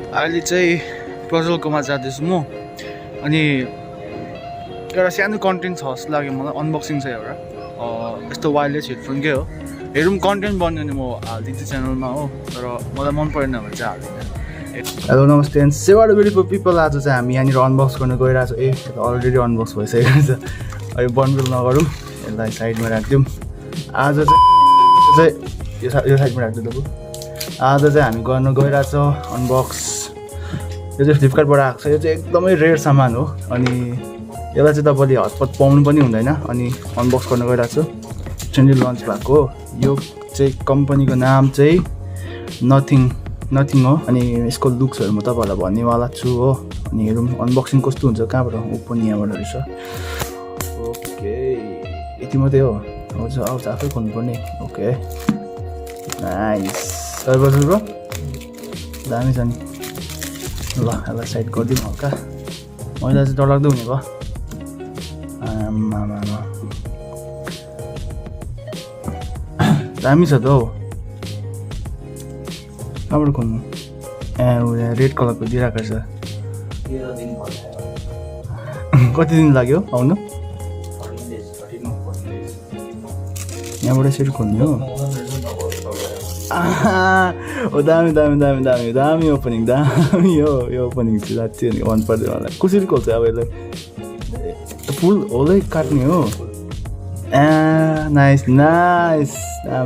अहिले चाहिँ प्रज्वलकोमा जाँदैछु म अनि एउटा सानो कन्टेन्ट छ जस्तो लाग्यो मलाई अनबक्सिङ छ एउटा यस्तो वायरलेस हेडफोनकै हो हेरौँ कन्टेन्ट बन्यो भने म हालिदिन्छु च्यानलमा हो तर मलाई मन परेन भने चाहिँ हाल्दिनँ हेलो नमस्ते एन्ड सेवाड ब्युटिफुल पिपल आज चाहिँ हामी यहाँनिर अनबक्स गर्न गइरहेको छ अलरेडी अनबक्स भइसकेको छ अहिले बन्डल नगरौँ यसलाई साइडमा राखिदिउँ आज चाहिँ यो साइडमा राखिदिउँ आज चाहिँ हामी गर्न गइरहेछौँ अनबक्स यो चाहिँ फ्लिपकार्टबाट आएको छ यो चाहिँ एकदमै रेयर सामान हो अनि यसलाई चाहिँ तपाईँले हतपत पाउनु पनि हुँदैन अनि अनबक्स गर्न गइरहेको छु रिसेन्टली लन्च भएको यो चाहिँ कम्पनीको नाम चाहिँ नथिङ हो अनि यसको लुक्सहरू म तपाईँहरूलाई भन्नेवाला छु हो अनि हेरौँ अनबक्सिङ कस्तो हुन्छ कहाँबाट ओपन यहाँबाट रहेछ ओके यति मात्रै हो हजुर आउँछ आफै खोल्नुपर्ने ओके नाइस ब्रो दामी छ नि ल यसलाई साइड गरिदिउँ हल्का मैला चाहिँ डरलाग्दो हुने भयो आमा दामी छ त हौ कहाँबाट खोल्नु रेड कलरको दिइरहेको छ कति दिन लाग्यो आउनु यहाँबाट यसरी खोल्ने हो दामी ओपनिङ दामी हो यो ओपनिङ चाहिँ साँच्चै अनि मन पर्दैन मलाई कसरी खोल्छ अब यसलाई फुल होलै काट्ने हो नाइस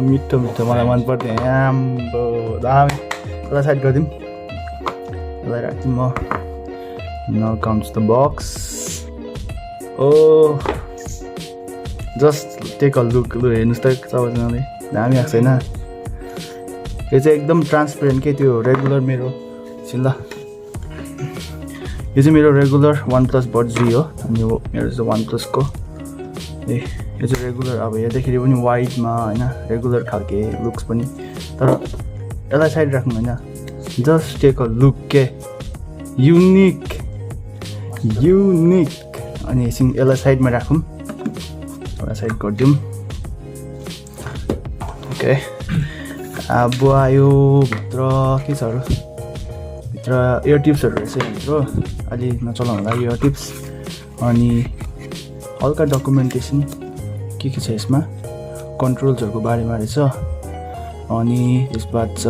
मिठो मलाई मन पर्थ्यो आम्बो दामी यसलाई साइड गरिदिउँ यसलाई राख्दिउँ म now comes the box oh just take a look लु हेर्नुहोस् त सबैजनाले दामी आएको छैन यो चाहिँ एकदम ट्रान्सपेरेन्ट के त्यो रेगुलर मेरो ल यो चाहिँ मेरो रेगुलर OnePlus बड जी हो अनि यो मेरो चाहिँ OnePlusको यो चाहिँ रेगुलर अब हेर्दाखेरि पनि वाइटमा होइन रेगुलर खालके लुक्स पनि तर यसलाई साइड राख्नु होइन जस्ट टेक अ लुक के युनिक अनि यसलाई साइडमा राखौँ यसलाई साइड गरिदिउँ ओके अब आयो भित्र के छ भित्र इयर टिप्सहरू रहेछ भित्र अलि नचलाउनु होला इयर टिप्स अनि हल्का डकुमेन्टेसन के छ यसमा कन्ट्रोल्सहरूको बारेमा रहेछ अनि यसबाट छ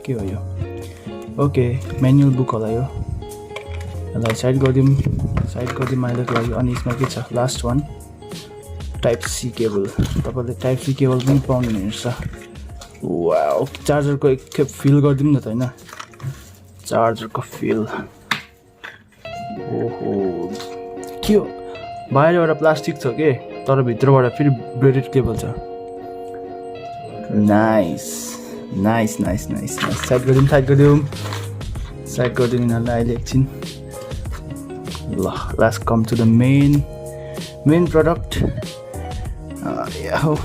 के हो यो ओके म्यानुअल बुक होला यो यसलाई साइड गरिदिउँ अहिलेको लागि अनि यसमा के छ last one type C cable तपाईँले टाइप सी केबल पनि पाउनु रहेछ वाउ चार्जरको एकखेप फिल गरिदिउँ न त होइन चार्जरको फिल ओहो के हो बाहिरबाट प्लास्टिक छ के तर भित्रबाट फेरि ब्रेडेड केबल छ नाइस साइड गरिदिउँ यिनीहरूलाई अहिले एकछिन ल last come to the main product हो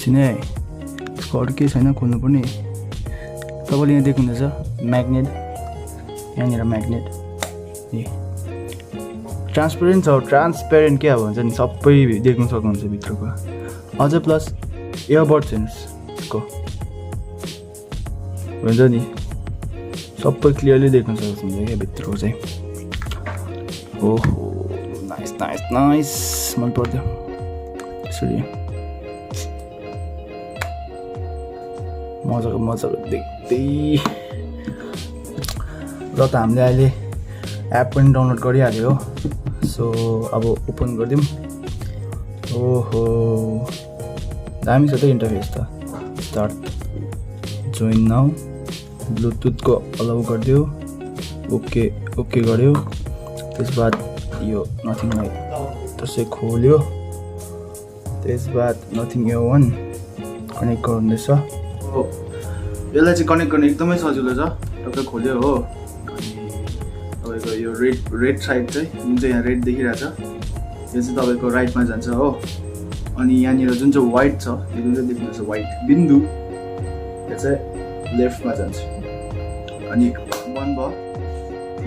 है यसको अरू केही छैन खोल्नुपर्ने तपाईँले यहाँ देख्नुहुँदैछ म्याग्नेट यहाँनिर म्याग्नेट ए ट्रान्सपेरेन्ट के अब हुन्छ नि सबै देख्नु सक्नुहुन्छ भित्रको अझ प्लस इयरबड्स हेर्नुहोस् यसको हुन्छ नि सबै क्लियरली देख्नु सक्नुहुन्छ क्या भित्रको चाहिँ ओहो नाइस मन पर्थ्यो यसरी मजाको देख्दै र त हामीले अहिले एप पनि डाउनलोड गरिहाल्यो हो सो अब ओपन गरिदिउँ ओहो दामी छ त इन्टरफेस त स्टार्ट जोइन नाउ ब्लुटुथको अलाउ गरिदियो ओके गऱ्यो त्यसबाद यो नथिङलाई त्यसै खोल्यो त्यसबाद नथिङ यो वान कनेक्ट गर्नुहुँदैछ यसलाई चाहिँ कनेक्ट गर्ने एकदमै सजिलो छ टक्कै खोल्यो हो अनि तपाईँको यो रेड साइड चाहिँ जुन चाहिँ यहाँ रेड देखिरहेछ यो चाहिँ तपाईँको राइटमा जान्छ हो अनि यहाँनिर जुन चाहिँ वाइट छ यो जुन चाहिँ देख्नुहुन्छ वाइट बिन्दु यो चाहिँ लेफ्टमा जान्छ अनि बन्द भयो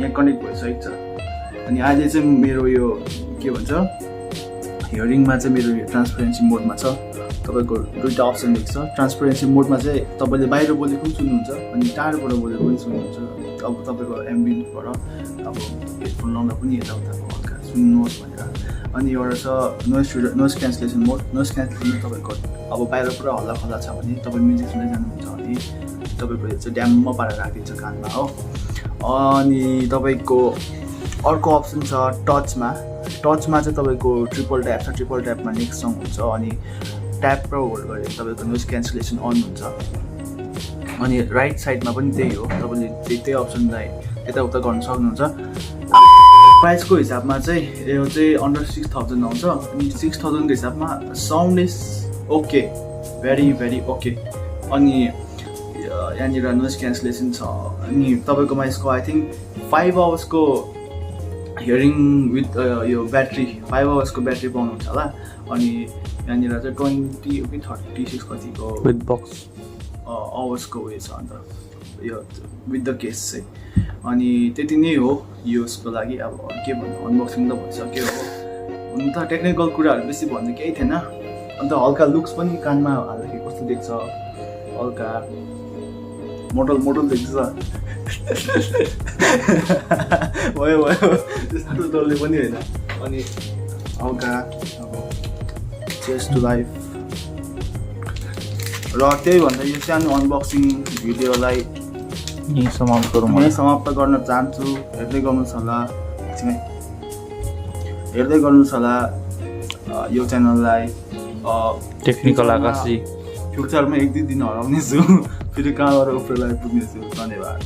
यहाँ कनेक्ट भइसकेको छ अनि अहिले चाहिँ मेरो यो के भन्छ हियरिङमा चाहिँ मेरो यो ट्रान्सपेरेन्सी मोडमा छ तपाईँको दुईवटा अप्सन देख्छ ट्रान्सपेरेन्सी मोडमा चाहिँ तपाईँले बाहिर बोलेको पनि सुन्नुहुन्छ अनि टाढोबाट बोलेको पनि सुन्नुहुन्छ अब तपाईँको एम्बियन्सबाट अब हेडफोन लाउँदा पनि यताउताको हल्का सुन्नुहोस् भनेर अनि एउटा छ नोइज क्यान्सलेसन मोड नोइज क्यान्सलेसन तपाईँको अब बाहिर पुरा हल्ला खल्ला छ भने तपाईँ म्युजिक सुन्दै जानुहुन्छ भने तपाईँको यो चाहिँ ड्याम्म पारेर राखिदिन्छ कानमा हो अनि तपाईँको अर्को अप्सन छ टचमा चाहिँ तपाईँको ट्रिपल ट्यापमा नेक्स्ट सङ हुन्छ अनि ट्याप र होल्ड गरेर तपाईँको नोइज क्यान्सलेसन अन हुन्छ अनि राइट साइडमा पनि त्यही हो तपाईँले त्यही अप्सनलाई यताउता गर्न सक्नुहुन्छ प्राइसको हिसाबमा चाहिँ यो चाहिँ अन्डर 6000 आउँछ अनि 6000 को हिसाबमा sound is okay very very okay अनि यहाँनिर नोइज क्यान्सलेसन छ अनि तपाईँकोमा यसको आई थिङ्क 5 आवर्सको हियरिङ विथ यो ब्याट्री 5 आवर्सको ब्याट्री पाउनुहुन्छ होला अनि यहाँनिर चाहिँ 20 कि 36 कतिको विथ बक्स आवर्सको उयो छ अन्त यो विथ द केस चाहिँ अनि त्यति नै हो यसको लागि अब के भन्नु अनबक्सिङ त भइसक्यो हो हुन त टेक्निकल कुराहरू बेसी भन्नु केही थिएन अन्त हल्का लुक्स पनि कानमा हाल्दाखेरि कस्तो देख्छ हल्का मोडल देख्छ भयो त्यस्तो डरले पनि होइन अनि हल्का अब चेस्ट टु लाइफ र त्यही भन्दा यो सानो अनबक्सिङ भिडियोलाई समाप्त गर्न चाहन्छु हेर्दै गर्नुहोस् होला यो च्यानललाई टेक्निकल आकाशी फ्युचरमा 1-2 दिन हराउनेछु फेरि कहाँबाट उपरलाई पुग्नेछु धन्यवाद